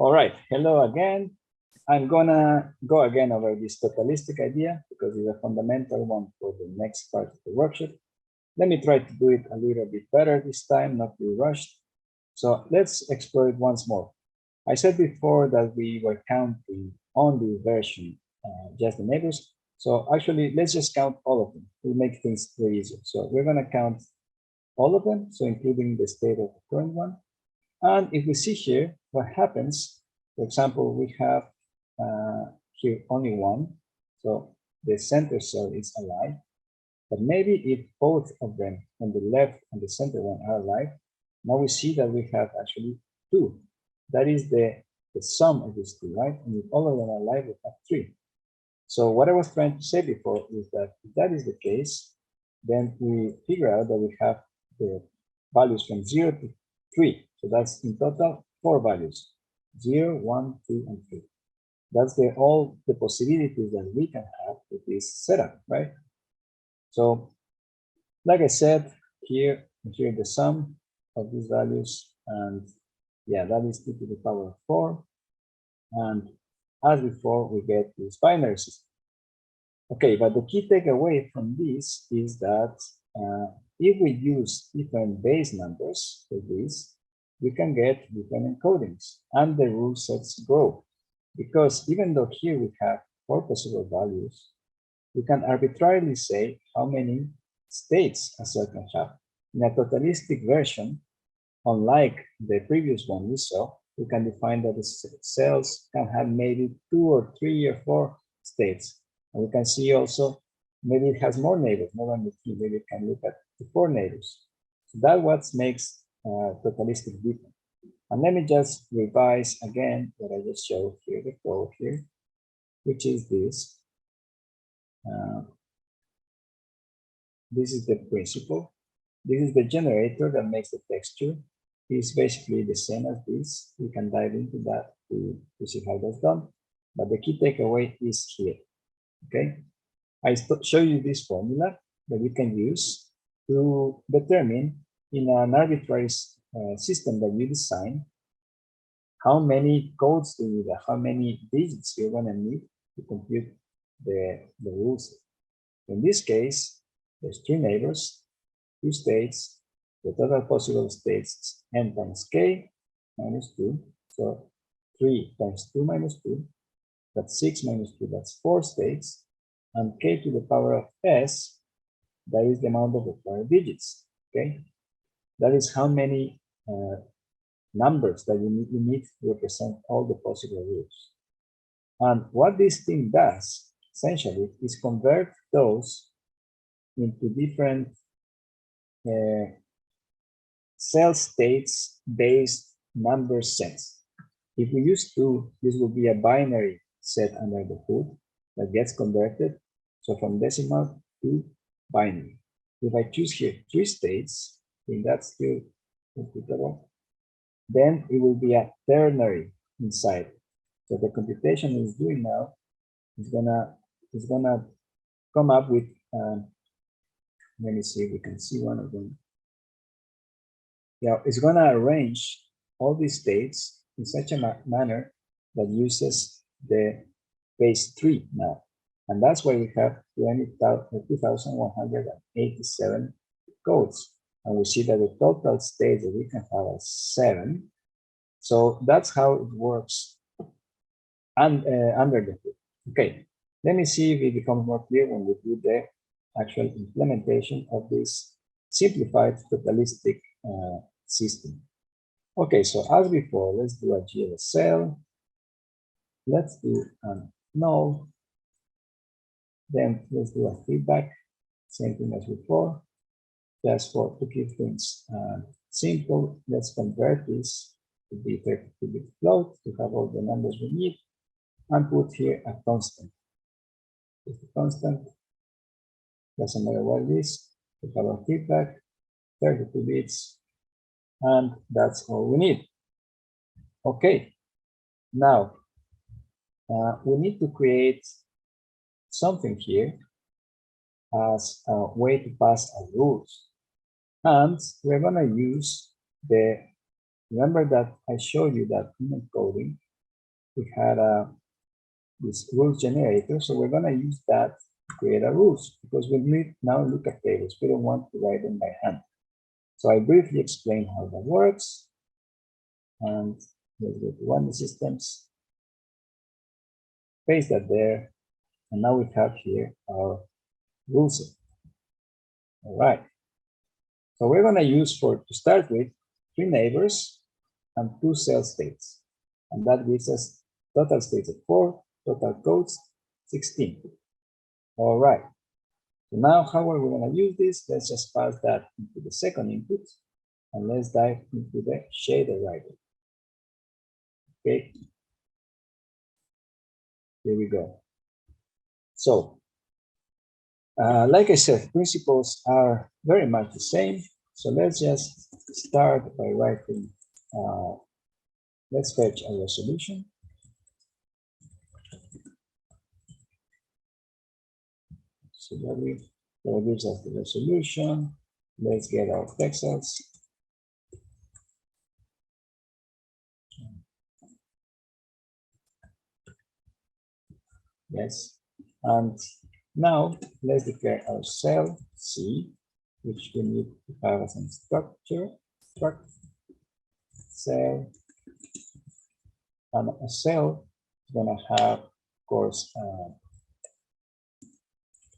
All right, hello again. I'm gonna go again over this totalistic idea because it's a fundamental one for the next part of the workshop. Let me try to do it a little bit better this time, not be rushed. So let's explore it once more. I said before that we were counting on the version, just the neighbors. So actually, let's just count all of them to make things very easier. So we're gonna count all of them, so including the state of the current one. And if we see here, what happens, for example, we have here only one. So the center cell is alive. But maybe if both of them on the left and the center one are alive, now we see that we have actually two. That is the sum of these two, right? And if all of them are alive, we have three. So what I was trying to say before is that if that is the case, then we figure out that we have the values from 0 to 3. So that's in total 4 values, 0, 1, 2, and 3. That's all the possibilities that we can have with this setup, right? So like I said, here the sum of these values, and yeah, that is 2 to the power of 4. And as before, we get this binary system. Okay, but the key takeaway from this is that if we use different base numbers for this, we can get different encodings and the rule sets grow. Because even though here we have 4 possible values, we can arbitrarily say how many states a cell can have. In a totalistic version, unlike the previous one we saw, we can define that the cells can have maybe 2 or 3 or 4 states. And we can see also, maybe it has more neighbors, not only 3, maybe it can look at the 4 neighbors. So that's what makes totalistic different. And let me just revise again what I just showed here, the code here, which is this. This is the principle. This is the generator that makes the texture. It's basically the same as this. We can dive into that to see how that's done. But the key takeaway is here. Okay, I show you this formula that we can use to determine in an arbitrary system that you design how many codes do you need, how many digits you're going to need to compute the rules. In this case, there's 3 neighbors, 2 states, the total possible states is n times k minus 2. So 3 times 2 minus 2, that's 6 minus 2, that's 4 states, and k to the power of s, that is the amount of required digits, okay? That is how many numbers that you need to represent all the possible rules. And what this thing does, essentially, is convert those into different cell states based number sets. If we use 2, this will be a binary set under the hood that gets converted. So from decimal to binary. If I choose here 3 states, then that's still computable. Then it will be a ternary inside. So the computation is doing now is gonna come up with. Let me see if we can see one of them. Yeah, it's gonna arrange all these states in such a manner that uses the base 3 now. And that's why we have 2,187 codes. And we see that the total states that we can have are 7. So that's how it works and, under the hood. Okay, let me see if it becomes more clear when we do the actual implementation of this simplified totalistic system. Okay, so as before, let's do a GLSL. Let's do an null. Then let's do a feedback, same thing as before. Just to keep things simple, let's convert this to be 32-bit float to have all the numbers we need, and put here a constant. Just a constant, doesn't matter what it is, we have our feedback, 32 bits, and that's all we need. Okay, now we need to create something here as a way to pass our rules. And we're going to use remember that I showed you that in encoding, we had this rules generator, so we're gonna use that to create a rules because we need now look at tables. We don't want to write them by hand. So I briefly explain how that works, and let's go to run the systems, paste that there, and now we have here our rules. All right. So we're gonna use to start with 3 neighbors and 2 cell states, and that gives us total states of 4, total codes 16. All right. So now how are we going to use this? Let's just pass that into the second input, and let's dive into the shader writer. Okay. Here we go. So, like I said, principles are very much the same. So let's just start by writing, let's fetch a resolution. So that gives us the resolution. Let's get our pixels. Yes, and now let's declare our cell C, which we need to have as a structure, struct cell, and a cell is gonna have, of course,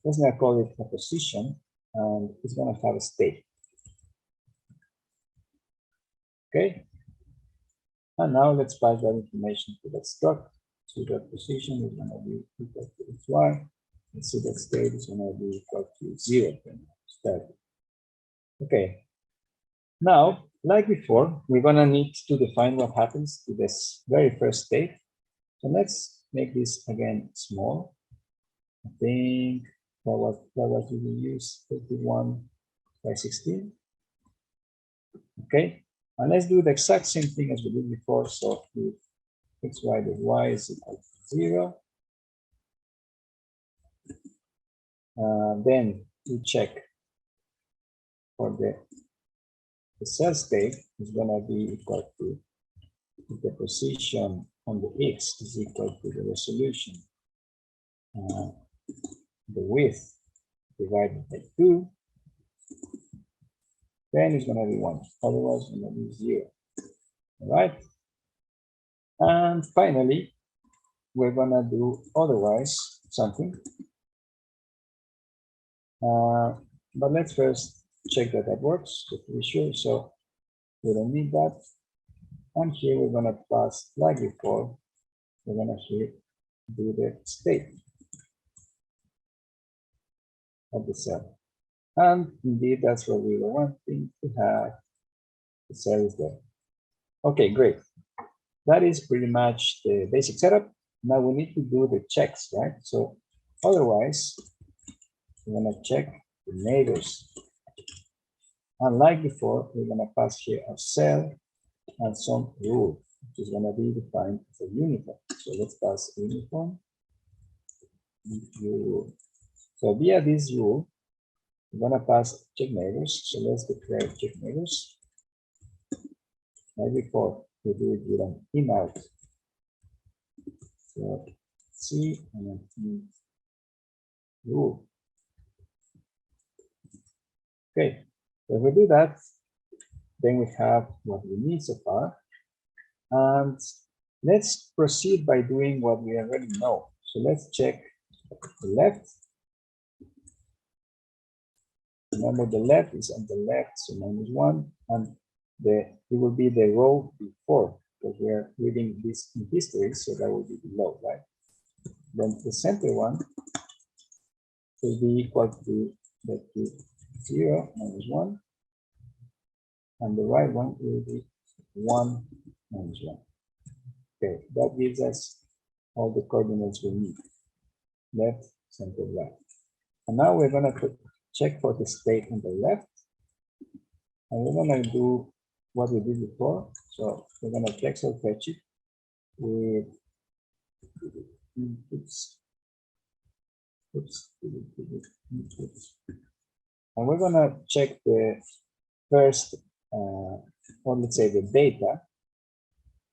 let's not call it a position, and it's gonna have a state. Okay, and now let's pass that information to that struct. So that position is gonna be equal to xy. Let's see that state is gonna be equal to 0. Okay. Now, like before, we're gonna need to define what happens to this very first state. So let's make this again small. I think that was we use 31 by 16. Okay, and let's do the exact same thing as we did before. So if xy dot y is equal to 0, then we check for the cell state is going to be equal to the position on the x is equal to the resolution, the width divided by 2, then it's going to be 1, otherwise it's going to be 0. All right, and finally we're going to do otherwise something, but let's first check that that works to be sure. So we don't need that, and here we're going to pass like before. We're going to here do the state of the cell, and indeed that's what we were wanting to have. The cell is there. Okay, great. That is pretty much the basic setup. Now we need to do the checks, right? So otherwise we're going to check the neighbors. And like before, we're going to pass here a cell and some rule, which is going to be defined as a uniform. So let's pass uniform. Rule. So via this rule, we're going to pass check neighbors. So let's declare check neighbors. Like before, we do it with an in out. So C and then rule. Okay, so if we do that, then we have what we need so far. And let's proceed by doing what we already know. So let's check the left. Remember, the left is on the left, so -1, and it will be the row before, because we are reading this in history, so that will be below, right? Then the center one will be equal to the 0 -1, and the right one will be 1 -1. Okay, that gives us all the coordinates we need: left, center, right. And now we're going to check for the state on the left, and we're going to do what we did before. So we're going to pixel fetch it with inputs. And we're going to check the first, or let's say the data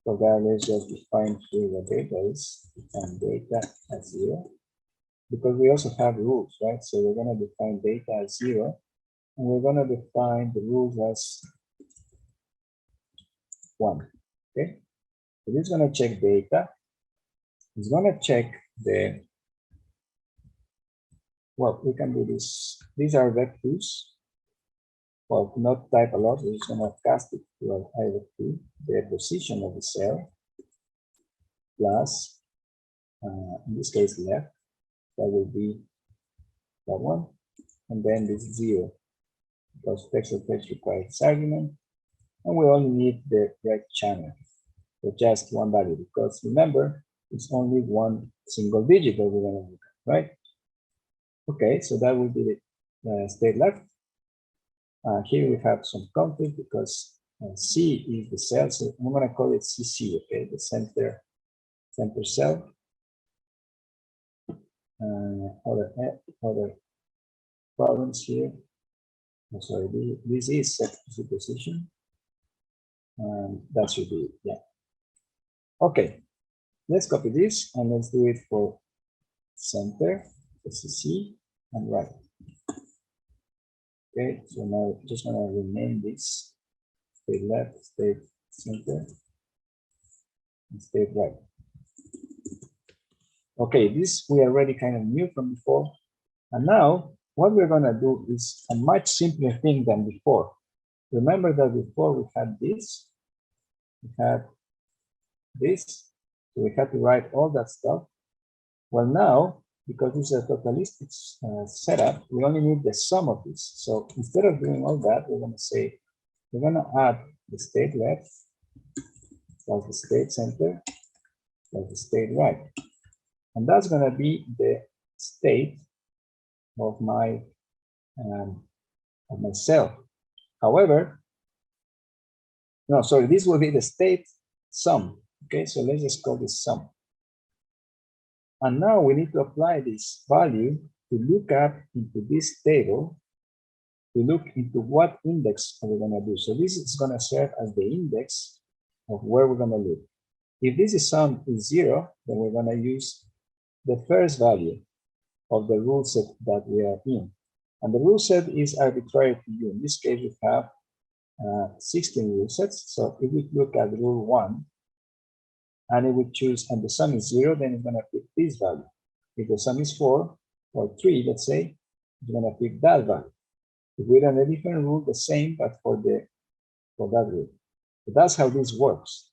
For that, let's just define here the data is, define data as 0, because we also have rules, right? So we're going to define data as 0, and we're going to define the rules as 1. Okay, so this is going to check data. It's going to check the, well, we can do this. These are vectors. Well, not type a lot. We're just going to cast it to an I vector, the position of the cell, plus, in this case, left. That will be that one. And then this 0, because text-to-text requires this argument. And we only need the right channel for just one value, because remember, it's only one single digit that we're going to look at, right? Okay, so that will be the state left. Here we have some conflict because C is the cell, so I'm going to call it CC, okay, the center cell. Other problems here. Oh, sorry, this is set to position. That should be, yeah. Okay, let's copy this and let's do it for center, CC, and right. Okay, so now just gonna rename this state left, state center, and state right. Okay, this we already kind of knew from before. And now what we're gonna do is a much simpler thing than before. Remember that before we had this, so we had to write all that stuff. Well, now, because this is a totalistic setup, we only need the sum of this. So instead of doing all that, we're going to say, we're going to add the state left, plus the state center, plus the state right. And that's going to be the state of my cell. However, no, sorry, this will be the state sum. Okay, so let's just call this sum. And now we need to apply this value to look up into this table, to look into what index are we going to do. So this is going to serve as the index of where we're going to look. If this is sum is 0, then we're going to use the first value of the rule set that we are in. And the rule set is arbitrary to you. In this case, we have 16 rule sets. So if we look at rule 1, and it would choose, and the sum is 0, then it's going to pick this value. If the sum is 4 or 3, let's say, it's going to pick that value. If we run a different rule, the same, but for that rule. So that's how this works.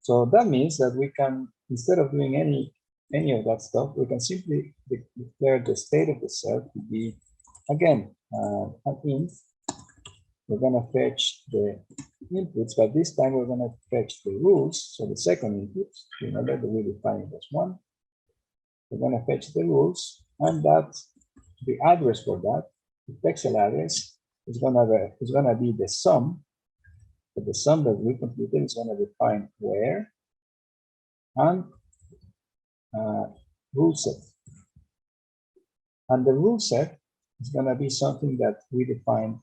So that means that we can, instead of doing any of that stuff, we can simply declare the state of the cell to be, again, an int. We're going to fetch the inputs, but this time we're going to fetch the rules. So the second input, remember that we defined it as 1. We're going to fetch the rules, and that the address for that, the pixel address, is going to be the sum. But the sum that we computed is going to define where and rule set. And the rule set is going to be something that we define.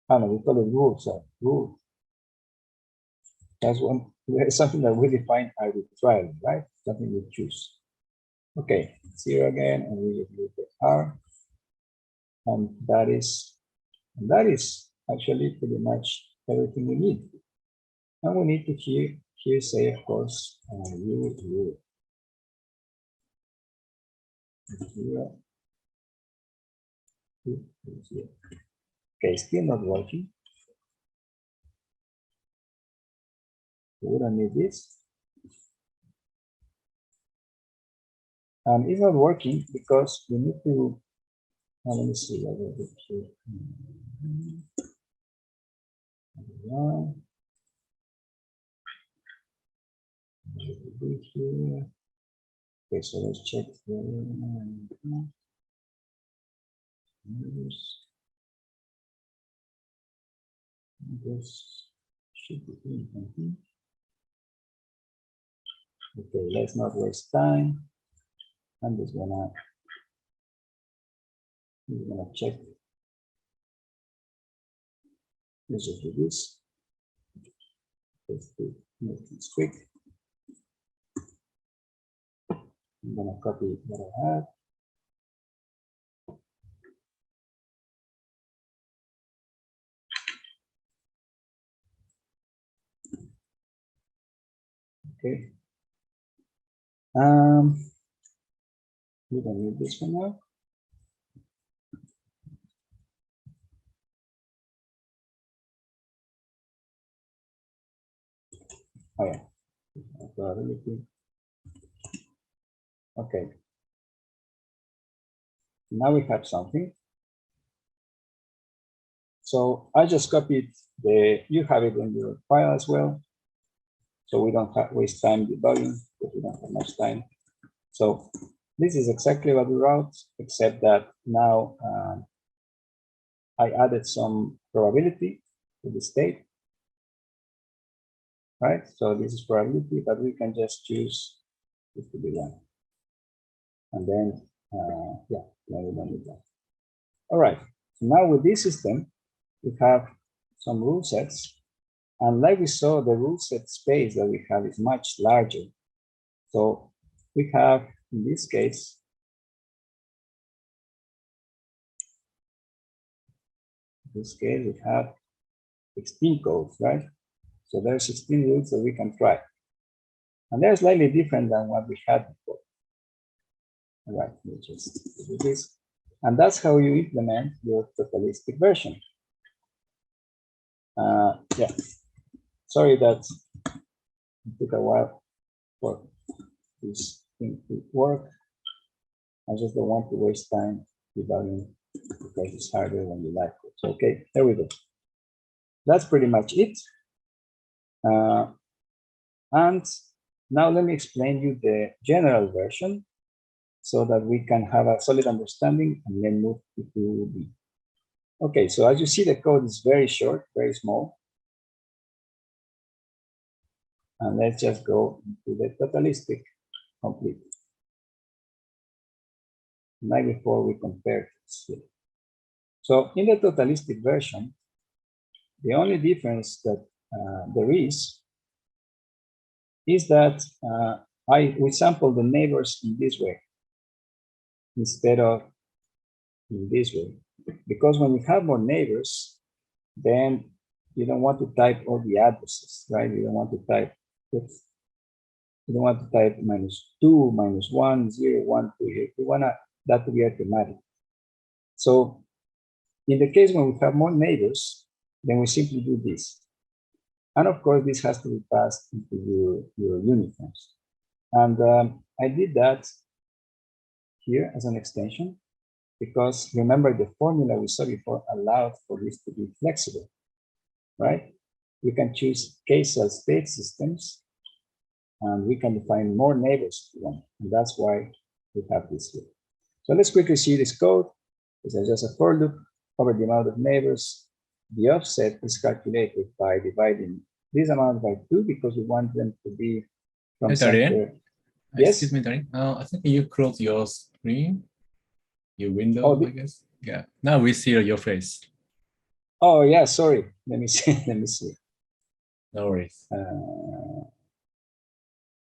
I don't know, we call it rule set. Rule. That's something that we define arbitrarily, right? Something we choose. Okay, 0 again, and we use the R. And that is actually pretty much everything we need. And we need to here say, of course, you. Okay, still not working. We don't need this. And it's not working because we need to, let me see. Here. Okay, so let's check this should be in. Okay, let's not waste time. I'm just gonna check. Let's just do this. Let's make this quick. I'm gonna copy what I have. Okay. We don't need this for now. Oh yeah. Probability. Okay. Now we have something. So I just copied you have it in your file as well. So we don't have waste time debugging because we don't have much time. So this is exactly what we wrote, except that now I added some probability to the state, right? So this is probability, but we can just choose this to be 1. And then, yeah, we don't need that. All right, so now with this system, we have some rule sets. And like we saw, the rule set space that we have is much larger. So we have, in this case, we have 16 codes, right? So there's 16 rules that we can try. And they're slightly different than what we had before. All right, let's just do this. And that's how you implement your Totallistic version. Yeah, sorry that it took a while for this thing to work. I just don't want to waste time debugging because it's harder when you like it. So, okay, there we go. That's pretty much it. And now let me explain you the general version so that we can have a solid understanding and then move to the. Okay, so as you see, the code is very short, very small. And let's just go into the Totallistic complete. Like before, we compared this here. So in the Totallistic version, the only difference that there is that we sample the neighbors in this way instead of in this way. Because when you have more neighbors, then you don't want to type all the addresses, right? You don't want to type oops, you don't want to type -2, -1, 0, 1, 2. You want that to be automatic. So in the case when we have more neighbors, then we simply do this. And of course, this has to be passed into your uniforms. And I did that here as an extension because remember the formula we saw before allowed for this to be flexible, right? We can choose KCell state systems and we can define more neighbors if we want. And that's why we have this here. So let's quickly see this code. This is just a for loop over the amount of neighbors. The offset is calculated by dividing this amount by 2 because we want them to be from center. Yes? Excuse me, Darren. I think you close your screen, your window, I guess. Yeah. Now we see your face. Oh, yeah, sorry. Let me see. Let me see. No worries.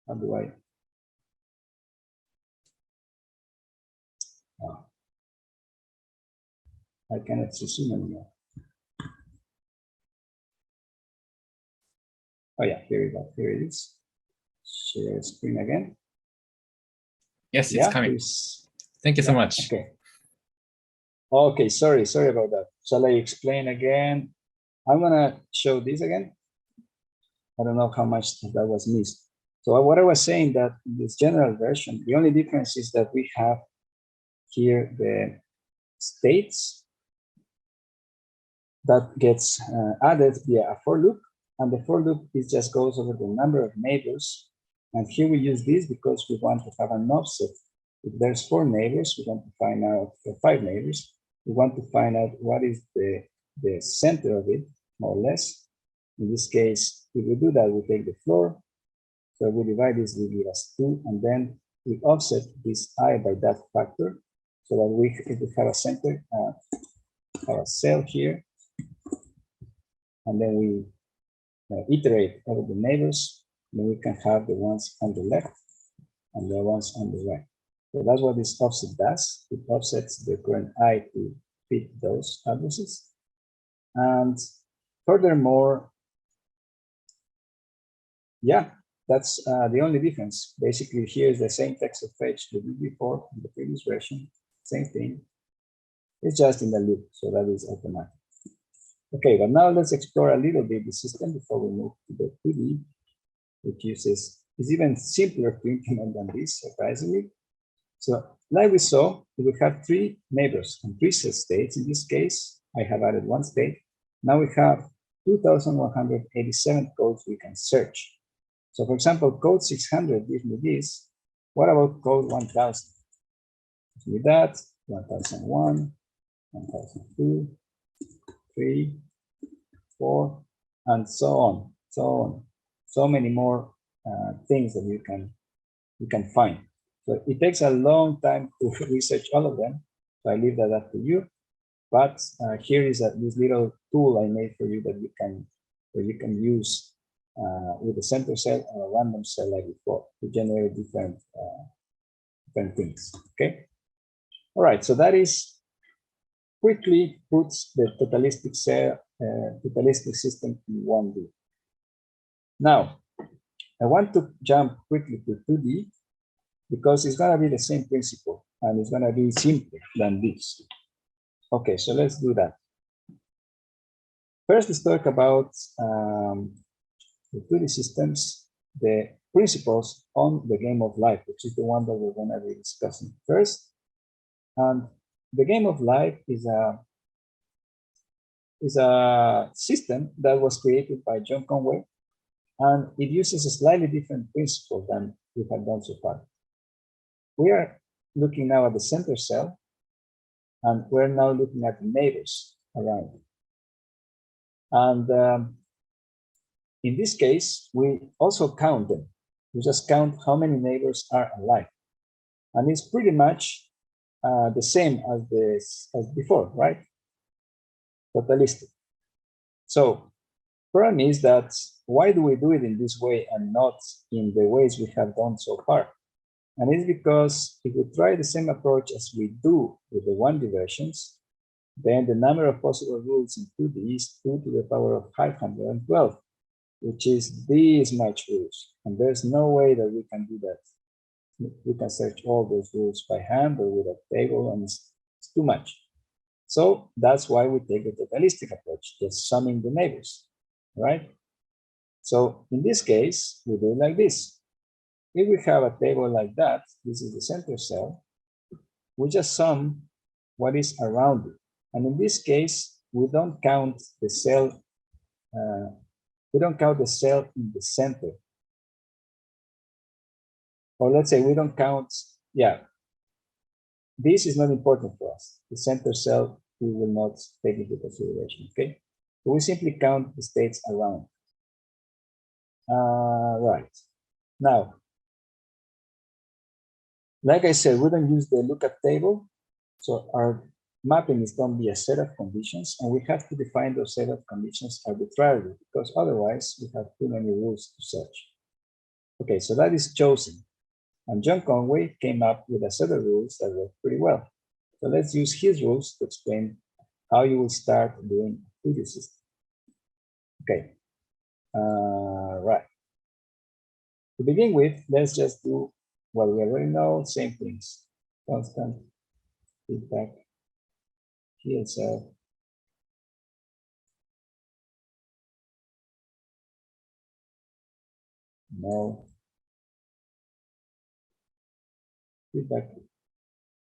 How do I? Oh. I cannot see Zoom anymore. Oh, yeah, here we go. Here it is. Share screen again. Yes, it's coming. Thank you so much. Okay. Okay, sorry about that. Shall I explain again? I'm gonna show this again. I don't know how much that was missed. So what I was saying that in this general version, the only difference is that we have here the states that gets added via a for loop, and the for loop is just goes over the number of neighbors. And here we use this because we want to have an offset. If there's 4 neighbors, we want to find out 5 neighbors. We want to find out what is the center of it, more or less. In this case, if we do that, we take the floor. So we divide this, we give us 2, and then we offset this I by that factor, so that if we have a center, have a cell here, and then we iterate over the neighbors, then we can have the ones on the left. and the ones on the right. So that's what this offset does. It offsets the current I to fit those addresses. And furthermore, yeah, that's the only difference. Basically, here is the same text of fetch we did before in the previous version. Same thing. It's just in the loop, so that is automatic. Okay, but now let's explore a little bit the system before we move to the 2D, which is even simpler to implement than this, surprisingly. So like we saw, we have 3 neighbors and 3 set states. In this case, I have added 1 state. Now we have 2,187 codes we can search. So for example, code 600 gives me this. What about code 1000? Gives me that, 1001, 1002, 3, 4, and so on, so on. So many more things that you can find. So it takes a long time to research all of them. So I leave that up to you. But here is this little tool I made for you that you can use with a center cell or a random cell like before to generate different things. Okay. All right. So that is quickly puts the totalistic cell, totalistic system in 1D. Now, I want to jump quickly to 2D because it's going to be the same principle and it's going to be simpler than this. Okay, so let's do that. First, let's talk about the 2D systems, the principles on the game of life, which is the one that we're going to be discussing first. And the game of life is a system that was created by John Conway, and it uses a slightly different principle than we have done so far. We are looking now at the center cell, and we're now looking at the neighbors around. And in this case, we also count them. We just count how many neighbors are alive. And it's pretty much the same as before, right? Totalistic. So problem is that why do we do it in this way and not in the ways we have done so far? And it's because if we try the same approach as we do with the 1D versions, then the number of possible rules in 2D is 2 to the power of 512, which is this much rules. And there's no way that we can do that. We can search all those rules by hand or with a table, and it's too much. So that's why we take the totalistic approach, just summing the neighbors, right? So in this case, we do it like this. If we have a table like that, this is the center cell, we just sum what is around it. And in this case, we don't count the cell, we don't count the cell in the center. Or let's say we don't count, yeah, this is not important for us. The center cell, we will not take into consideration, okay? So we simply count the states around. Right. Now, like I said, we don't use the lookup table. So our mapping is going to be a set of conditions, and we have to define those set of conditions arbitrarily, because otherwise we have too many rules to search. Okay, so that is chosen. And John Conway came up with a set of rules that work pretty well. So let's use his rules to explain how you will start doing a 2D system. Okay, right. To begin with, let's just do what we already know, same things. Constant, feedback, GLSL. No. Feedback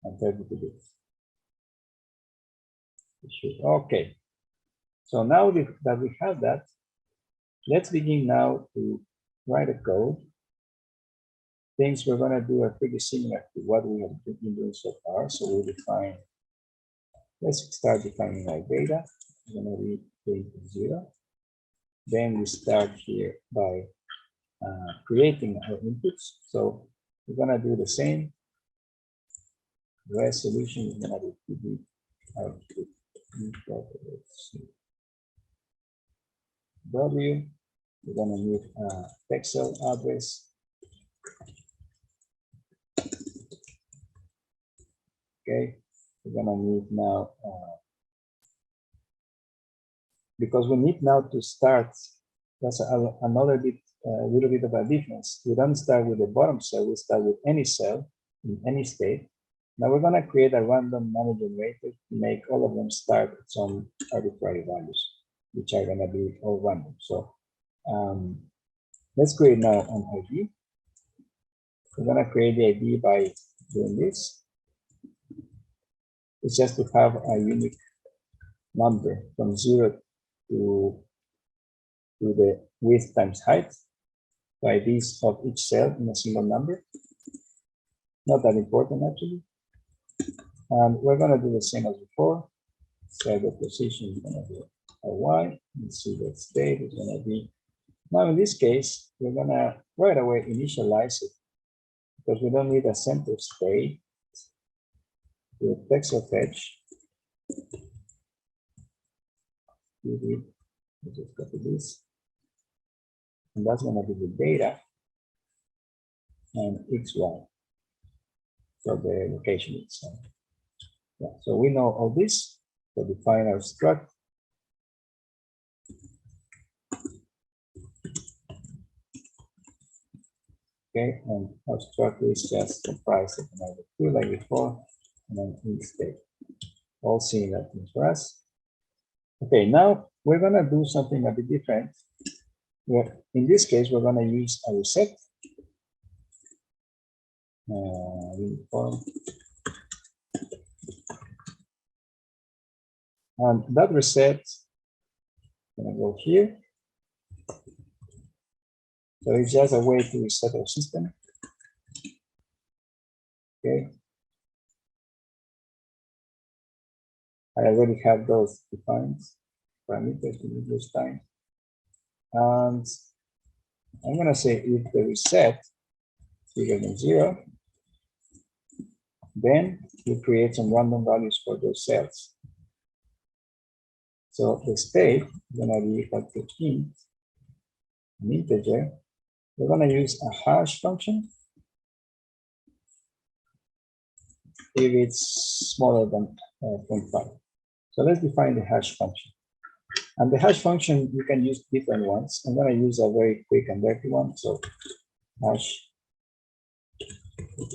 and 32 bits. Okay. So now that we have that, let's begin now to write a code. Things we're going to do are pretty similar to what we have been doing so far. So we'll define, let's start defining our data. We're going to be data 0. Then we start here by creating our inputs. So we're going to do the same. Resolution is going to be 2D output. W. We're going to need a pixel address. Okay, we're gonna need now, because we need now to start, that's another bit, a little bit of a difference. We don't start with the bottom cell, we start with any cell in any state. Now we're gonna create a random number generator to make all of them start at some arbitrary values, which are gonna be all random. So let's create now an ID. We're gonna create the ID by doing this. It's just to have a unique number from 0 to the width times height. So IDs of each cell in a single number. Not that important actually. And we're gonna do the same as before. So the position is gonna be a Y. Let's see the state is gonna be. Now in this case, we're gonna right away initialize it because we don't need a center state. The text of edge. Let's just copy this. And that's going to be the data and XY. So the location itself. Yeah, so we know all this. So define our struct. Okay, and our struct is just comprised of another two like before, and then in state. All similar things for us. Okay, now we're going to do something a bit different. In this case, we're going to use a reset. And that reset, I'm going to go here. So it's just a way to reset our system. Okay. I already have those defined parameters to use this time. And I'm going to say if the reset is bigger than 0, then we create some random values for those cells. So the state is going to be equal to int, an integer. We're going to use a hash function if it's smaller than 0.5. So let's define the hash function. And the hash function, you can use different ones. I'm going to use a very quick and dirty one. So hash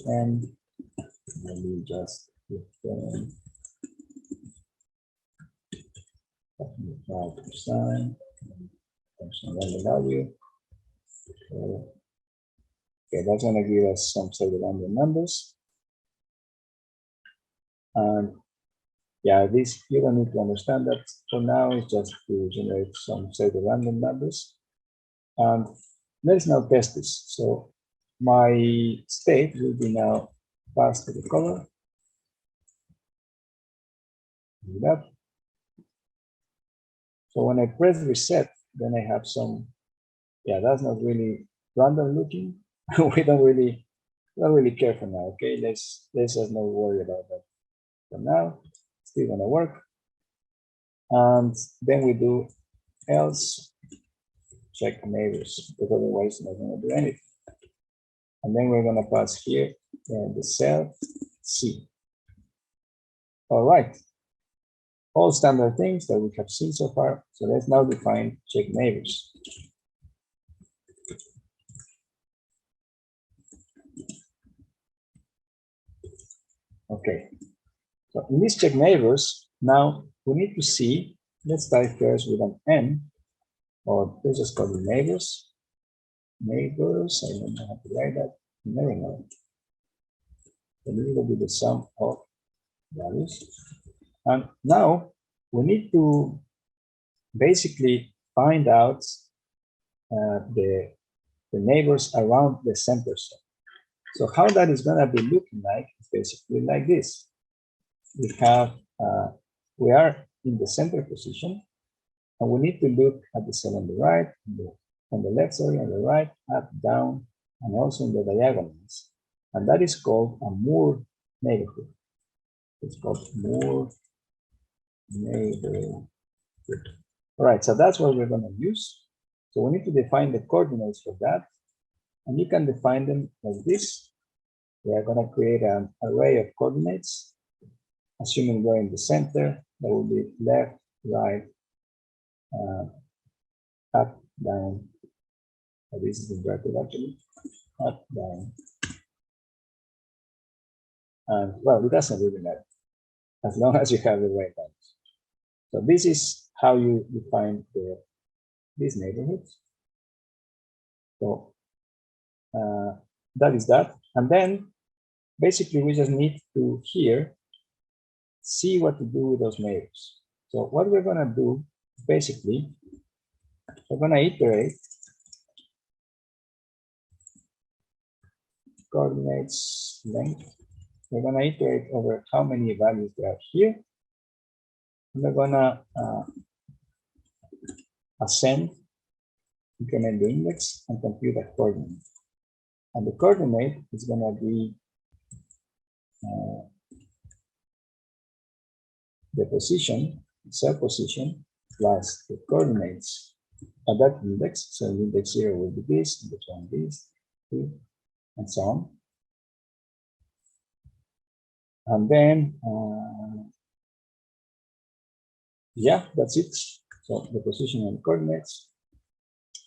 and maybe just return 5% function random value. Okay, that's going to give us some sort of random numbers. And yeah, this you don't need to understand that for now. It's just to generate some set of random numbers. And let's now test this. So my state will be now passed to the color. Do that. So when I press reset, then I have some. Yeah, that's not really random looking. we don't really care for now. Okay, let's just not worry about that for now. Still gonna work. And then we do else check neighbors, because otherwise it's not gonna do anything. And then we're gonna pass here the cell C. All right. All standard things that we have seen so far. So let's now define check neighbors. Okay. So in this check neighbors, now we need to see, let's start first with an N, or let's just call it neighbors. Neighbors, I don't know how to write that, you never know. So this will be the sum of values. And now we need to basically find out the neighbors around the center cell. So how that is going to be looking like is basically like this. We are in the center position, and we need to look at the cell on the right, on the left, sorry, on the right, up, down, and also in the diagonals. And that is called a Moore neighborhood. It's called Moore neighborhood. All right, so that's what we're going to use. So we need to define the coordinates for that. And you can define them like this. We are going to create an array of coordinates assuming we're in the center, that will be left, right, up, down. This is inverted actually, up, down. And well, it doesn't really matter as long as you have the right values. So this is how you define these neighborhoods. So that is that. And then basically we just need to here see what to do with those neighbors. So what we're going to do basically, we're going to iterate coordinates length. We're going to iterate over how many values there are here. And we're going to ascend, increment the index, and compute a coordinate. And the coordinate is going to be the position, cell position, plus the coordinates at that index. So index 0 will be this, index 1 this, 2, and so on. And then, yeah, that's it. So the position and coordinates.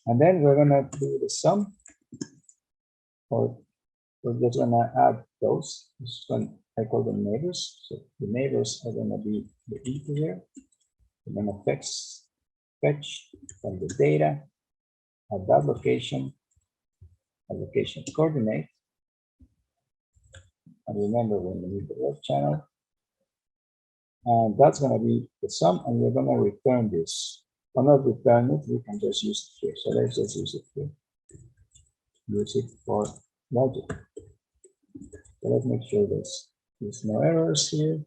And then we're going to do the sum, or we're just going to add those. This is one, I call them neighbors. So the neighbors are going to be the integer. We're going to fetch from the data at that location, a location coordinate. And remember, when we need the web channel, and that's going to be the sum, and we're going to return this. Or not return it, we can just use it here. So let's just use it here. Use it for logic. So let's make sure there's no errors here.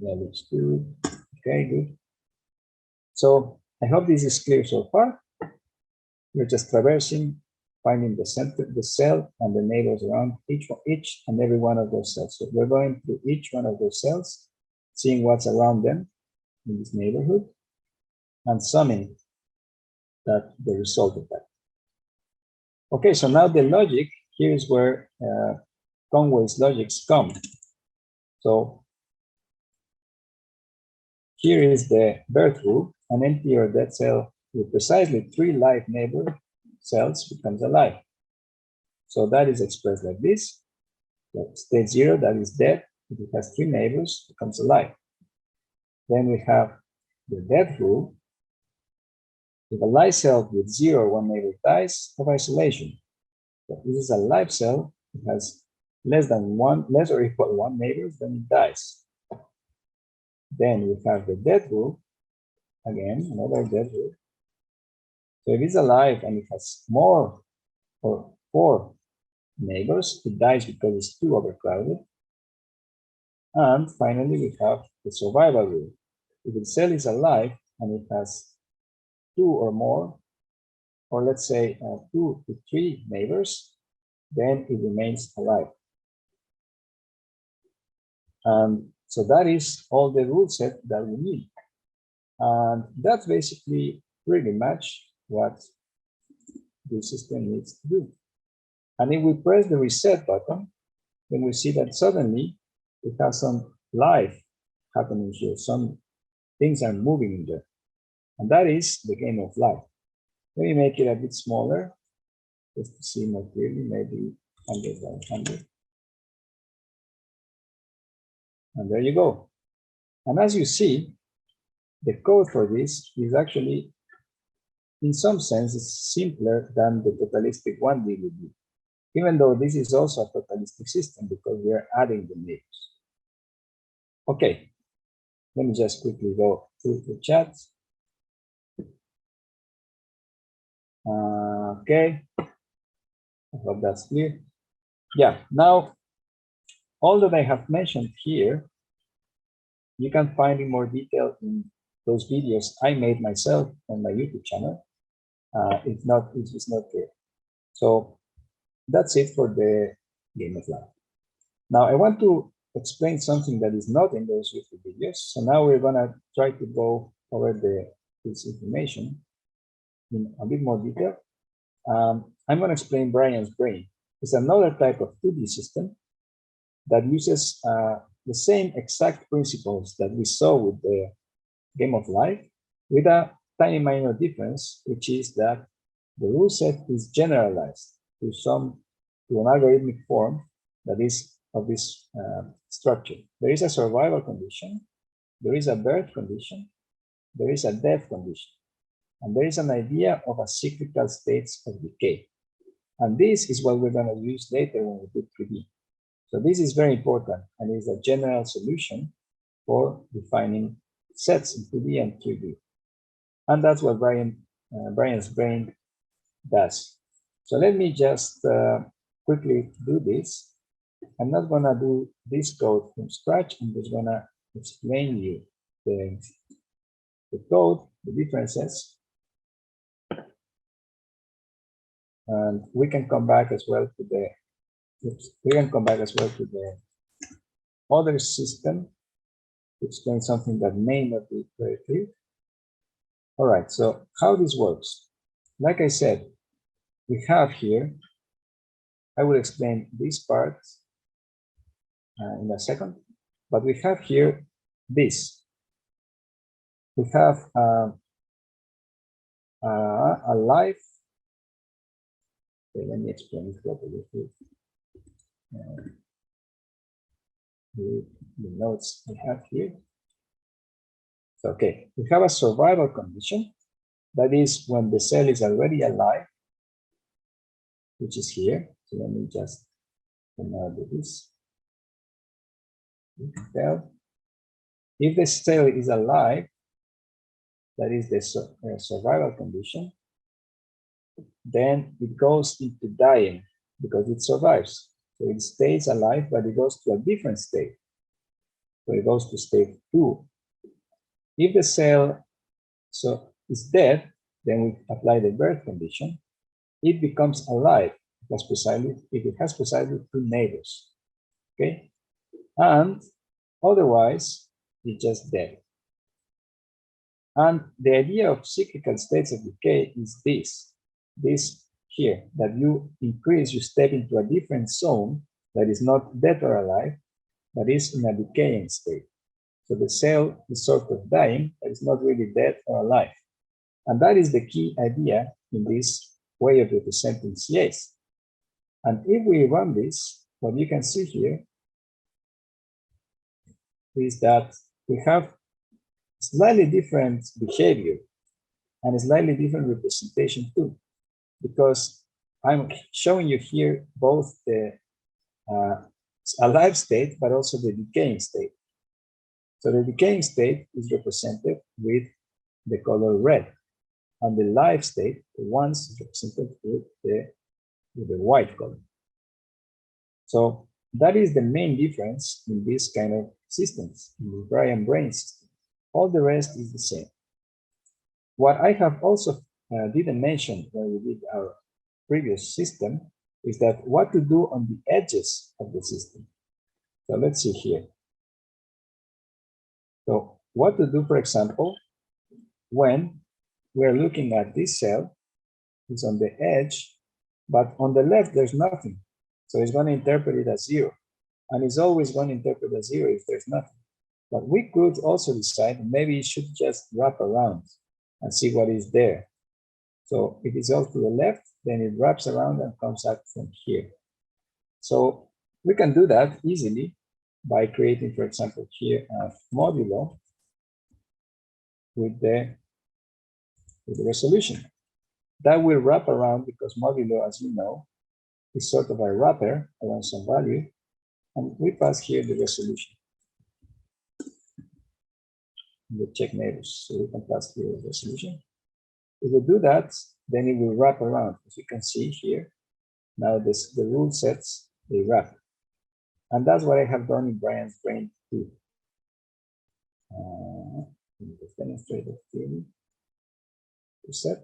That looks good. Okay, good. So I hope this is clear so far. We're just traversing, finding the center, the cell, and the neighbors around each and every one of those cells. So we're going through each one of those cells, seeing what's around them in this neighborhood, and summing that the result of that. Okay, so now the logic, here is where Conway's logics come. So here is the birth rule. An empty or dead cell with precisely 3 live neighbor cells becomes alive. So that is expressed like this. So state 0, that is dead. If it has 3 neighbors, becomes alive. Then we have the death rule. If a live cell with 0 or 1 neighbor dies of isolation, so this is a live cell, it has less or equal 1 neighbors, then it dies. Then we have the death rule, again, another death rule. So if it's alive and it has more or 4 neighbors, it dies because it's too overcrowded. And finally, we have the survival rule. If the cell is alive and it has 2 or more, or let's say 2 to 3 neighbors, then it remains alive. And so that is all the rule set that we need. And that's basically pretty much what the system needs to do. And if we press the reset button, then we see that suddenly we have some life happening here. Some things are moving in there. And that is the game of life. Let me make it a bit smaller, just to see more clearly, maybe 100 by 100. And there you go. And as you see, the code for this is actually, in some sense, it's simpler than the Totallistic 1D would be, even though this is also a Totallistic system because we are adding the neighbors. Okay, let me just quickly go through the chat. Okay, I hope that's clear. Yeah, now, all that I have mentioned here, you can find in more detail in those videos I made myself on my YouTube channel. If not, it is not clear. So that's it for the game of life. Now I want to explain something that is not in those YouTube videos. So now we're gonna try to go over this information in a bit more detail. I'm gonna explain Brian's brain. It's another type of 2D system that uses the same exact principles that we saw with the game of life, with a tiny minor difference, which is that the rule set is generalized to an algorithmic form that is of this structure. There is a survival condition, there is a birth condition, there is a death condition, and there is an idea of a cyclical states of decay. And this is what we're going to use later when we do 3D. So this is very important and is a general solution for defining sets in 2D and 3D. And that's what Brian's brain does. So let me just quickly do this. I'm not going to do this code from scratch. I'm just going to explain you the code, the differences. And we can come back as well to the other system to explain something that may not be very clear. All right, so how this works. Like I said, we have here, I will explain this part in a second, but we have here this. We have a live. Okay, let me explain it properly. The notes we have here. So, okay, we have a survival condition. That is when the cell is already alive, which is here. So let me just do this. You can tell. If the cell is alive, that is the survival condition, then it goes into dying because it survives. So it stays alive, but it goes to a different state. So it goes to state 2. If the cell is dead, then we apply the birth condition. It becomes alive if it has precisely 2 neighbors. Okay, and otherwise it's just dead. And the idea of cyclical states of decay is this here, that you step into a different zone that is not dead or alive, but is in a decaying state. So the cell is sort of dying, but it's not really dead or alive. And that is the key idea in this way of representing CAs. And if we run this, what you can see here is that we have slightly different behavior and a slightly different representation too, because I'm showing you here both the alive state, but also the decaying state. So the decaying state is represented with the color red, and the live state, the ones, is represented with the white color. So that is the main difference in this kind of systems, in the Brian brain system. All the rest is the same. What I have also didn't mention when we did our previous system is that what to do on the edges of the system. So let's see here. So what to do, for example, when we're looking at this cell, it's on the edge, but on the left, there's nothing. So it's going to interpret it as 0. And it's always going to interpret as 0 if there's nothing. But we could also decide maybe it should just wrap around and see what is there. So if it's all to the left, then it wraps around and comes out from here. So we can do that easily by creating, for example, here a modulo with the resolution. That will wrap around because modulo, as you know, is sort of a wrapper around some value. And we pass here the resolution. The check neighbors, so we can pass here the resolution. If we do that, then it will wrap around. As you can see here, now the rule sets, they wrap. And that's what I have done in Brian's brain too. Let me just demonstrate it clearly. Set.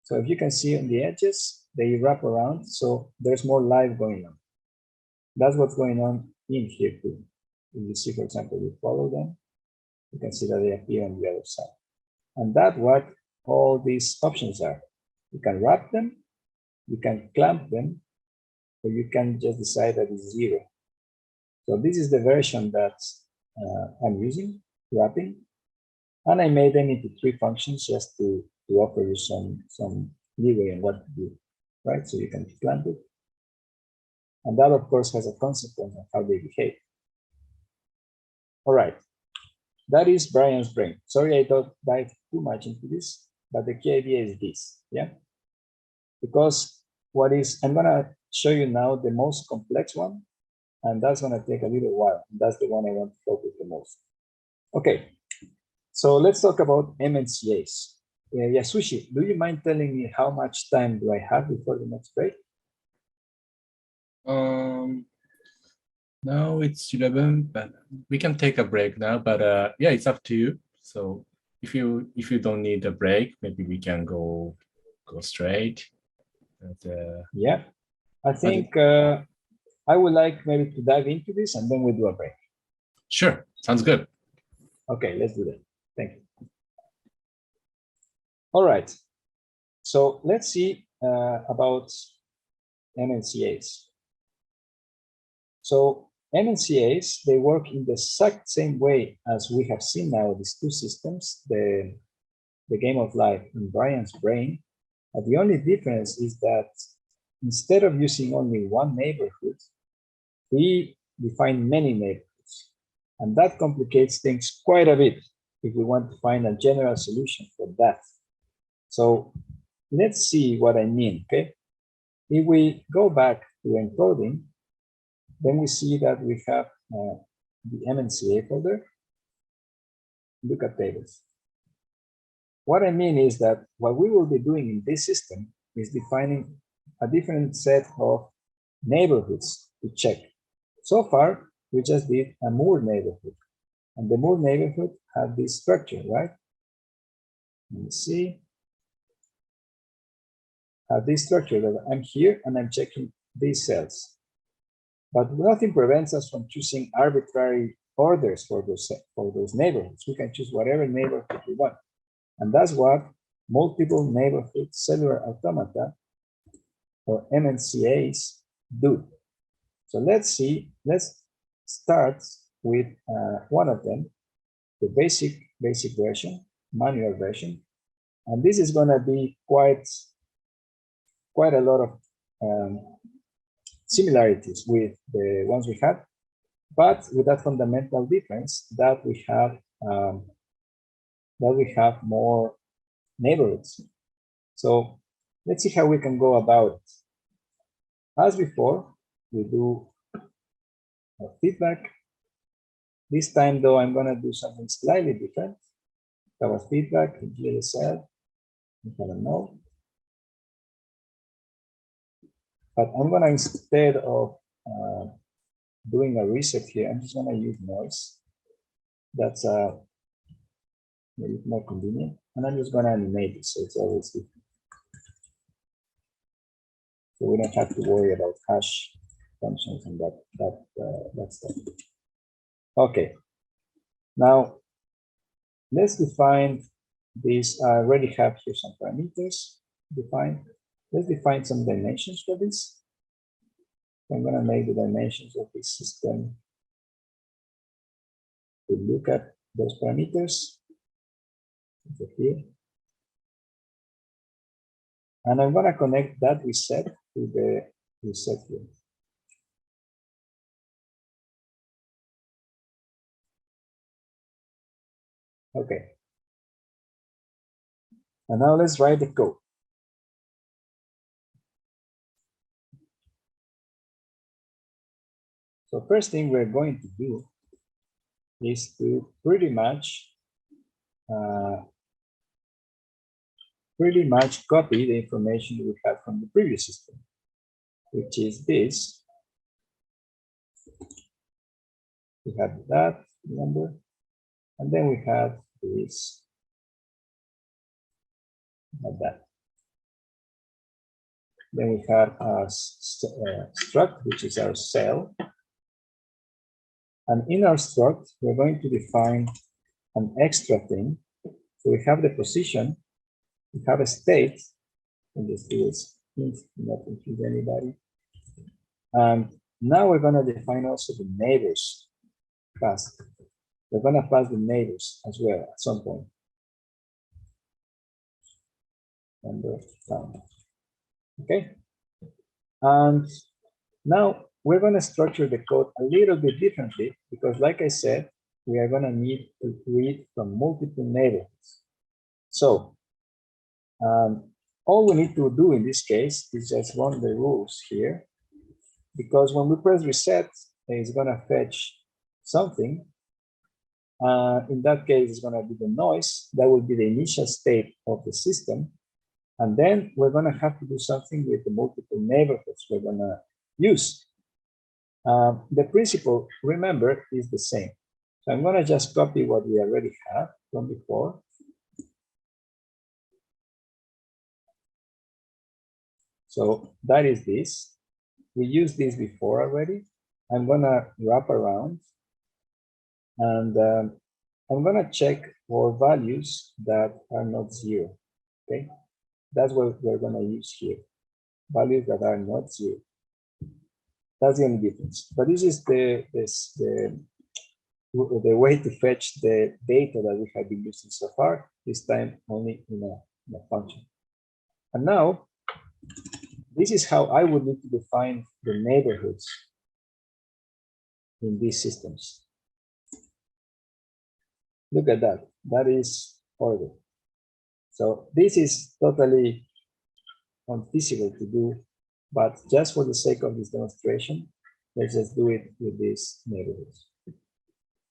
So if you can see on the edges, they wrap around, so there's more life going on. That's what's going on in here too. If you see, for example, you follow them, you can see that they appear on the other side. And that's what all these options are. You can wrap them, you can clamp them, or you can just decide that it's 0. So this is the version that I'm using, wrapping. And I made them into 3 functions just to offer you some leeway on what to do, right? So you can clamp it. And that, of course, has a consequence of how they behave. All right. That is Brian's brain. Sorry, I don't dive too much into this, but the key idea is this, yeah? Because I'm gonna show you now the most complex one, and that's gonna take a little while. And that's the one I want to focus the most. Okay, so let's talk about MNCAs. Yasushi, do you mind telling me how much time do I have before the next break? Now it's 11, but we can take a break now. But yeah, it's up to you. So if you don't need a break, maybe we can go straight. But, yeah, I think I would like maybe to dive into this and then we do a break. Sure, sounds good. Okay, let's do that. Thank you. All right, so let's see about MNCAs. So MNCAs, they work in the exact same way as we have seen now these 2 systems, the game of life and Brian's brain. But the only difference is that instead of using only one neighborhood, we define many neighborhoods. And that complicates things quite a bit if we want to find a general solution for that. So let's see what I mean, okay? If we go back to encoding, then we see that we have the MNCA folder. Look at tables. What I mean is that what we will be doing in this system is defining a different set of neighborhoods to check. So far, we just did a Moore neighborhood. And the Moore neighborhood had this structure, right? Let me see. Have this structure that I'm here and I'm checking these cells. But nothing prevents us from choosing arbitrary orders for those neighborhoods. We can choose whatever neighborhood we want. And that's what multiple neighborhood cellular automata or MNCAs do. So let's start with one of them, the basic version, manual version. And this is gonna be quite a lot of similarities with the ones we had, but with that fundamental difference that we have more neighborhoods. So let's see how we can go about it. As before, we do a feedback. This time, though, I'm gonna do something slightly different. That was feedback in GLSL. I don't know. But I'm gonna, instead of doing a reset here, I'm just gonna use noise. That's maybe more convenient. And I'm just gonna animate it so it's always different. So we don't have to worry about hash functions and that stuff. Okay. Now let's define this. I already have here some parameters defined. Let's define some dimensions for this. I'm gonna make the dimensions of this system to look at those parameters. Here. And I'm gonna connect that reset to the reset here. Okay. And now let's write the code. So first thing we're going to do is to pretty much copy the information we had from the previous system, which is this. We have that number, and then we have this, like that. Then we have our struct, which is our cell. And in our struct, we're going to define an extra thing. So we have the position, we have a state, and this is not confuse anybody. And Now we're going to define also the neighbors pass. We're going to pass the neighbors as well at some point. Number time. Okay. And now we're going to structure the code a little bit differently because, like I said, we are going to need to read from multiple neighborhoods. So all we need to do in this case is just run the rules here, because when we press reset, it's going to fetch something. In that case, it's going to be the noise. That will be the initial state of the system. And then we're going to have to do something with the multiple neighborhoods we're going to use. The principle, remember, is the same. So I'm going to just copy what we already have from before. So that is this. We used this before already. I'm going to wrap around. And I'm going to check for values that are not zero. Okay. That's what we're going to use here. Values that are not zero. That's the only difference. But this is the way to fetch the data that we have been using so far, this time only in a function. And now, this is how I would need to define the neighborhoods in these systems. Look at that. That is horrible. So this is totally unfeasible to do, but just for the sake of this demonstration, let's just do it with these neighborhoods.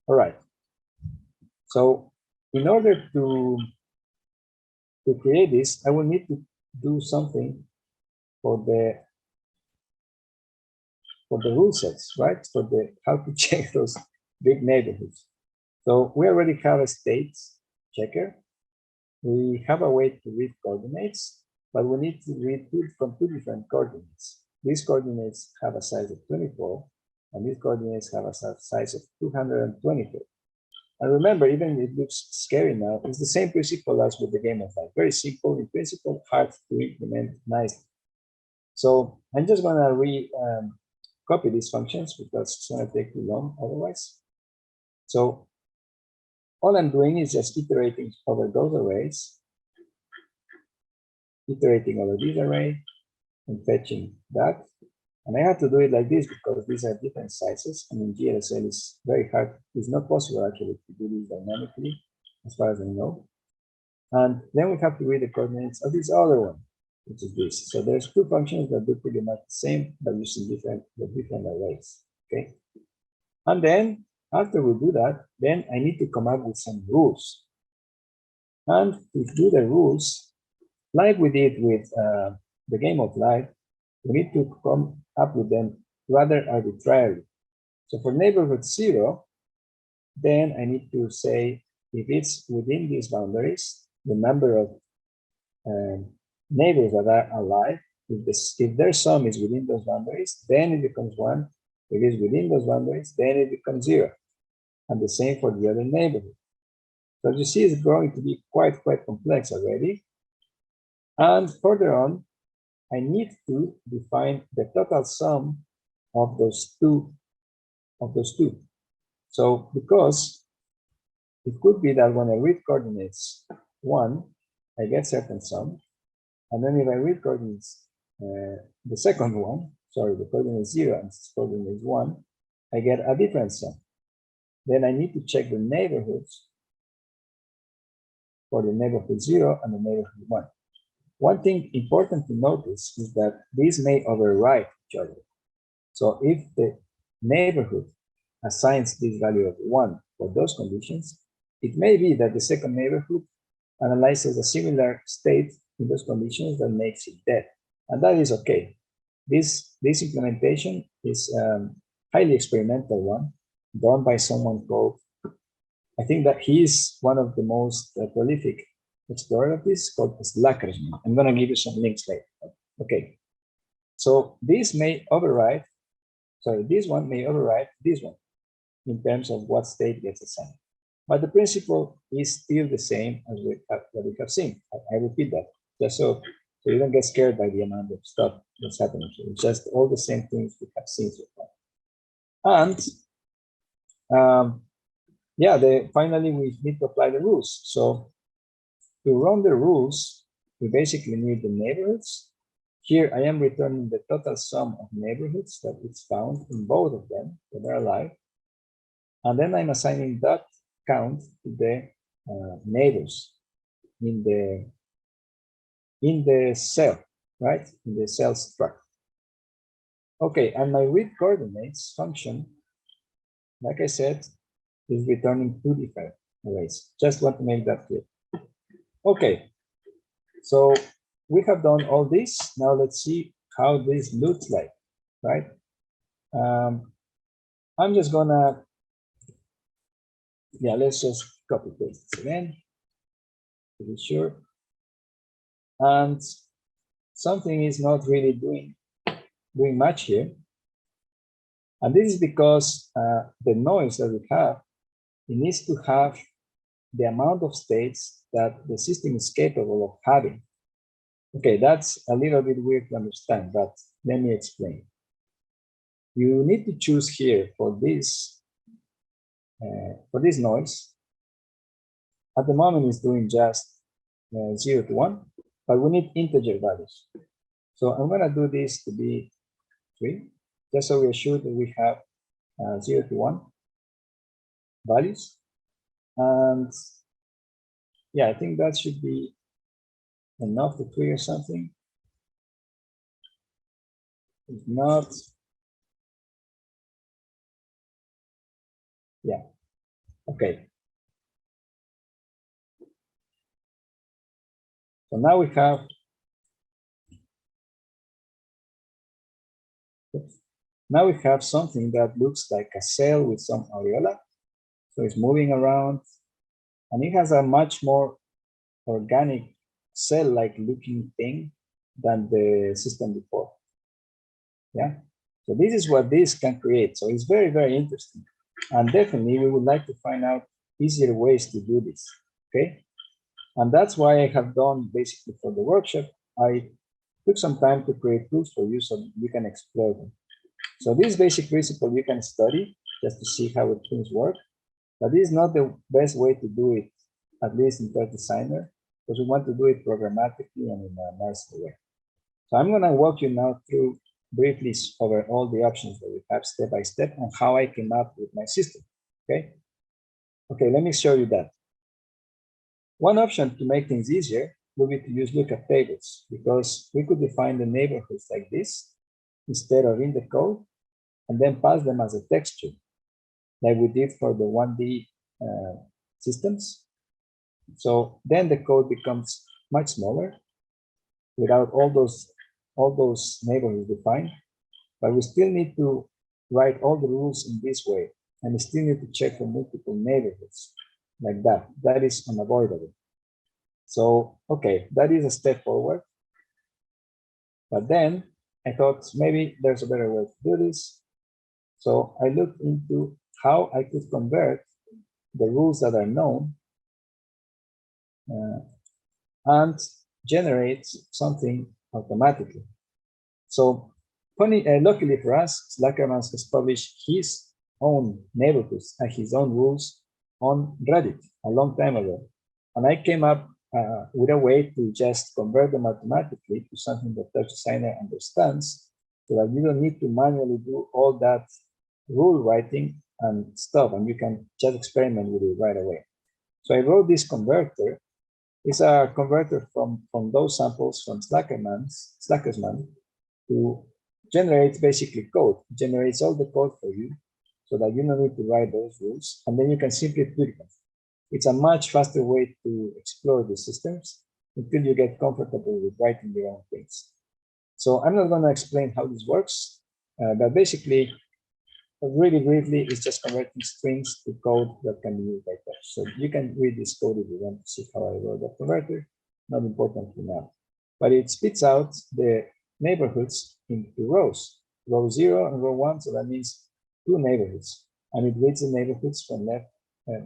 All right. So in order to create this, I will need to do something for the rule sets, right? For the how to check those big neighborhoods. So we already have a states checker. We have a way to read coordinates, but we need to read from two different coordinates. These coordinates have a size of 24, and these coordinates have a size of 224. And remember, even if it looks scary now, it's the same principle as with the game of life. Very simple in principle, hard to implement nicely. So I'm just going to copy these functions because it's going to take too long otherwise. So all I'm doing is just iterating over those arrays, iterating over this array, and fetching that. And I have to do it like this because these are different sizes. I mean, GLSL is very hard. It's not possible actually to do this dynamically, as far as I know. And then we have to read the coordinates of this other one, which is this. So there's two functions that do pretty much the same, but using different arrays. Okay. And then after we do that, then I need to come up with some rules. And to do the rules, like we did with the game of life, we need to come up with them rather arbitrarily. So for neighborhood 0, then I need to say if it's within these boundaries, the number of neighbors that are alive, if their sum is within those boundaries, then it becomes 1. If it's within those boundaries, then it becomes 0. And the same for the other neighborhood. So you see, it's going to be quite complex already. And further on, I need to define the total sum of those two. So because it could be that when I read coordinates 1, I get certain sum. And then if I read coordinates, the second one, sorry, the coordinate 0 and coordinate 1, I get a different sum. Then I need to check the neighborhoods for the neighborhood 0 and the neighborhood 1. One thing important to notice is that these may override each other. So if the neighborhood assigns this value of 1 for those conditions, it may be that the second neighborhood analyzes a similar state in those conditions that makes it dead. And that is okay. This implementation is a highly experimental one done by someone called, I think that he is one of the most prolific explorer of this, called Slackersman. I'm going to give you some links later. Okay. So this may override, sorry, this one may override this one in terms of what state gets assigned. But the principle is still the same as what we have seen. I repeat that, just so you don't get scared by the amount of stuff that's happening here. It's just all the same things we have seen so far. And yeah, finally we need to apply the rules. So to run the rules, we basically need the neighborhoods. Here I am returning the total sum of neighborhoods that is found in both of them that are alive. And then I'm assigning that count to the neighbors in the cell, right? In the cell struct. Okay, and my read coordinates function, like I said, is returning two different arrays. Just want to make that clear. Okay, so we have done all this. Now let's see how this looks like, right? I'm just gonna, yeah, let's just copy paste this again to be sure. And something is not really doing much here. And this is because the noise that we have, it needs to have the amount of states that the system is capable of having. Okay, that's a little bit weird to understand, but let me explain. You need to choose here for this noise. At the moment, it's doing just 0 to 1, but we need integer values. So I'm going to do this to be 3, just so we're sure that we have 0 to 1 values. And yeah, I think that should be enough to trigger something. If not, yeah, okay. So now we have, now we have something that looks like a cell with some aureola. So it's moving around, and it has a much more organic cell-like looking thing than the system before. Yeah, so this is what this can create. So it's very, very interesting. And definitely we would like to find out easier ways to do this, okay? And that's why I have done basically for the workshop, I took some time to create tools for you so you can explore them. So this basic principle you can study just to see how things work, but this is not the best way to do it, at least in TouchDesigner, because we want to do it programmatically and in a nice way. So I'm going to walk you now through briefly over all the options that we have step by step and how I came up with my system, okay? Okay, let me show you that. One option to make things easier would be to use lookup tables, because we could define the neighborhoods like this instead of in the code and then pass them as a texture like we did for the 1D systems. So then the code becomes much smaller without all those neighborhoods defined, but we still need to write all the rules in this way, and we still need to check for multiple neighborhoods like that. That is unavoidable. So, okay, that is a step forward. But then I thought maybe there's a better way to do this. So I looked into how I could convert the rules that are known and generate something automatically. So luckily for us, Slackermans has published his own neighborhoods and his own rules on Reddit a long time ago. And I came up with a way to just convert them automatically to something that TouchDesigner understands, so that you don't need to manually do all that rule writing and stuff, and you can just experiment with it right away. So I wrote this converter. It's a converter from those samples from Slackersman to generate basically code. It generates all the code for you so that you don't need to write those rules, and then you can simply tweak them. It's a much faster way to explore the systems until you get comfortable with writing your own things. So I'm not going to explain how this works, but basically, really briefly, it's just converting strings to code that can be used by Touch. So you can read this code if you want to see how I wrote the converter. Not important for now. But it spits out the neighborhoods into rows, row 0 and row 1. So that means 2 neighborhoods. And it reads the neighborhoods from left,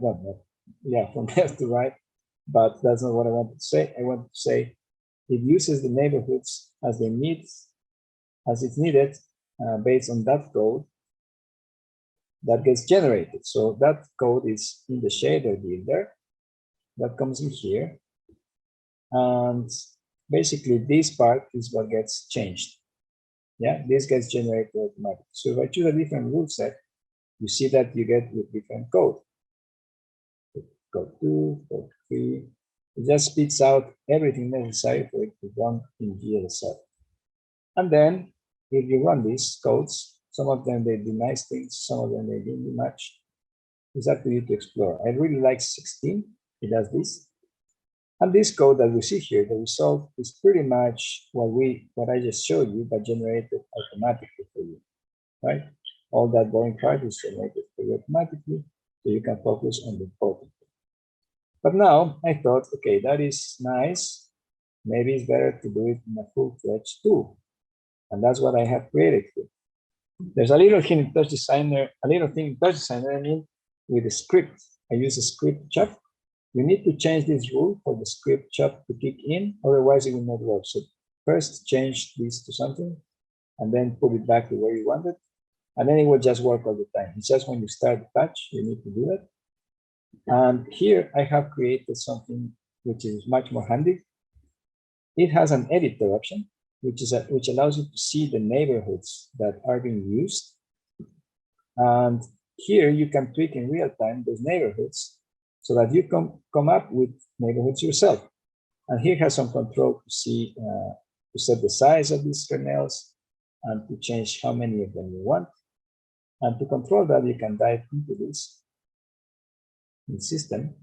from left to right. But that's not what I wanted to say. I wanted to say it uses the neighborhoods as they need, as it's needed, based on that code. that gets generated. So that code is in the shader builder that comes in here. And basically this part is what gets changed. Yeah, this gets generated automatically. So if I choose a different rule set, you see that you get with different code. Code 2, code 3. It just spits out everything necessary for it to run in GLSL. And then if you run these codes, some of them they do nice things, some of them they don't do much. It's up to you to explore. I really like 16. It does this. And this code that we see here, the result is pretty much what I just showed you, but generated automatically for you, right? All that boring part is generated for you automatically, so you can focus on the important. But now I thought, okay, that is nice. Maybe it's better to do it in a full-fledged tool. And that's what I have created here. There's a little thing in TouchDesigner, I mean, with a script. I use a script chop. You need to change this rule for the script chop to kick in, otherwise it will not work. So first change this to something, and then put it back to where you want it, and then it will just work all the time. It's just when you start the patch, you need to do that. And here I have created something which is much more handy. It has an editor option, which allows you to see the neighborhoods that are being used. And here you can tweak in real time those neighborhoods so that you can come up with neighborhoods yourself. And here has some control to see, to set the size of these kernels and to change how many of them you want. And to control that, you can dive into this in system.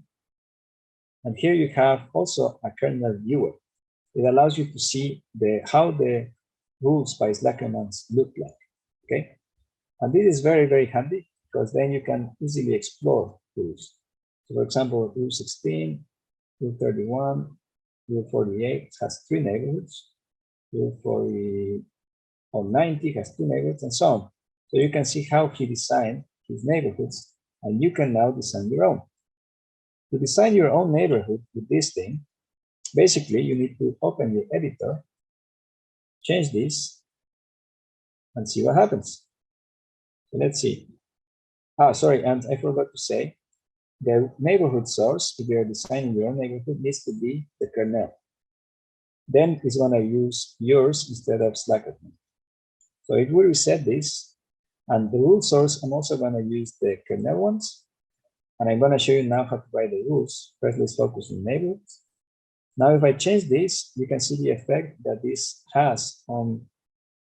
And here you have also a kernel viewer. It allows you to see how the rules by slack commands look like, okay? And this is very, very handy because then you can easily explore rules. So for example, rule 16, rule 31, rule 48 has 3 neighborhoods, rule 90 has 2 neighborhoods, and so on. So you can see how he designed his neighborhoods, and you can now design your own. To design your own neighborhood with this thing, basically you need to open your editor, change this, and see what happens. So let's see. Sorry, and I forgot to say, the neighborhood source, if you're designing your own neighborhood, needs to be the kernel. Then it's going to use yours instead of slack admin. So if we reset this, and the rule source, I'm also going to use the kernel ones. And I'm going to show you now how to write the rules. First, let's focus on neighborhoods. Now, if I change this, you can see the effect that this has on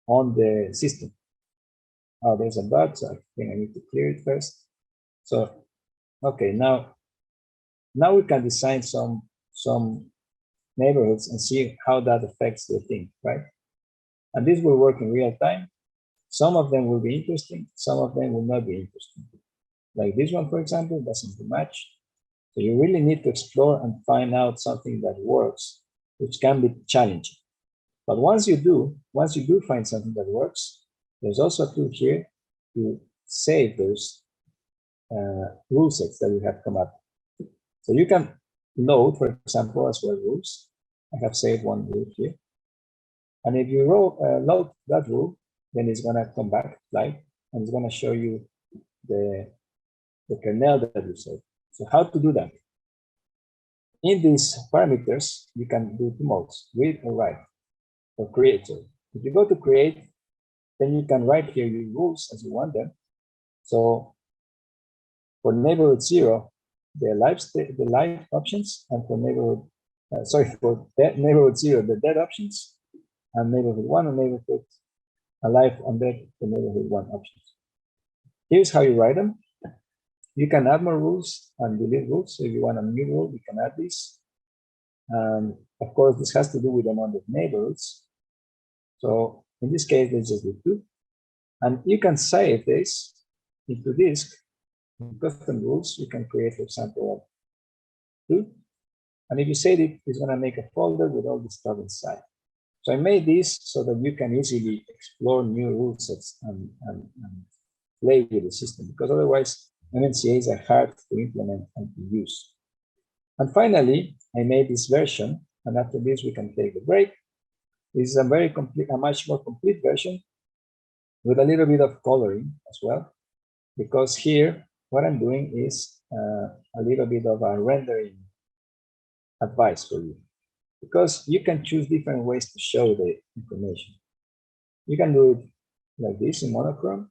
the system. Oh, there's a bug, so I think I need to clear it first. So, okay, now we can design some neighborhoods and see how that affects the thing, right? And this will work in real time. Some of them will be interesting, some of them will not be interesting. Like this one, for example, doesn't do much. So you really need to explore and find out something that works, which can be challenging. But once you do find something that works, there's also a tool here to save those rule sets that you have come up. So you can load, for example, as well rules. I have saved one rule here. And if you load that rule, then it's going to come back live, and it's going to show you the kernel that you saved. So how to do that? In these parameters, you can do 2 modes, read or write, or create. So if you go to create, then you can write here your rules as you want them. So for neighborhood 0, the live options, and for neighborhood, for neighborhood 0, the dead options, and neighborhood 1 and neighborhood alive and dead for neighborhood 1 options. Here's how you write them. You can add more rules and delete rules. So if you want a new rule, you can add this. And of course, this has to do with the amount of neighborhoods. So in this case, let's just do 2. And you can save this into disk. Custom rules, you can create, for example, 2. And if you save it, it's going to make a folder with all the stuff inside. So I made this so that you can easily explore new rule sets and play with the system, because otherwise MNCAs are hard to implement and to use. And finally, I made this version, and after this we can take a break. This is a much more complete version with a little bit of coloring as well. because here what I'm doing is a little bit of a rendering advice for you, because you can choose different ways to show the information. You can do it like this in monochrome,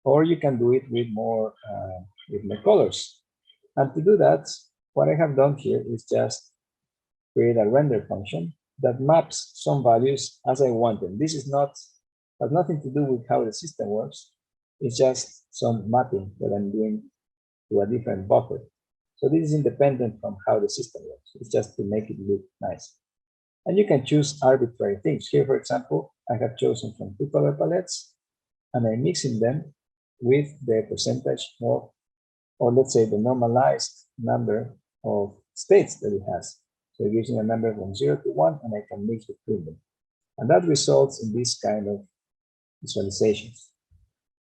or you can do it with more colors. And to do that, what I have done here is just create a render function that maps some values as I want them. This is not has nothing to do with how the system works. It's just some mapping that I'm doing to a different buffer. So this is independent from how the system works. It's just to make it look nice. And you can choose arbitrary things. Here, for example, I have chosen from 2 color palettes, and I'm mixing them with the percentage of, or let's say the normalized number of states that it has. So using a number from 0 to 1, and I can mix between them. And that results in this kind of visualizations.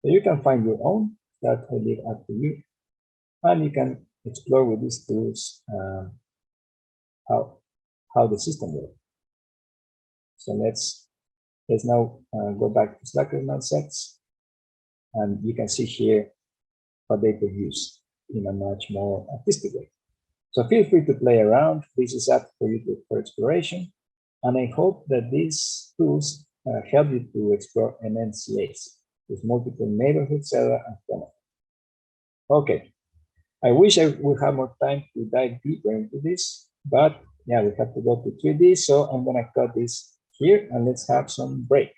So you can find your own, that I leave up to you. And you can explore with these tools how the system works. So let's now go back to Slacker sets, and you can see here what they produce in a much more artistic way. So feel free to play around. This is up for you for exploration. And I hope that these tools help you to explore MNCAs with multiple neighborhoods, cellular, and autonomata. Okay, I wish I would have more time to dive deeper into this, but yeah, we have to go to 3D. So I'm gonna cut this here and let's have some break.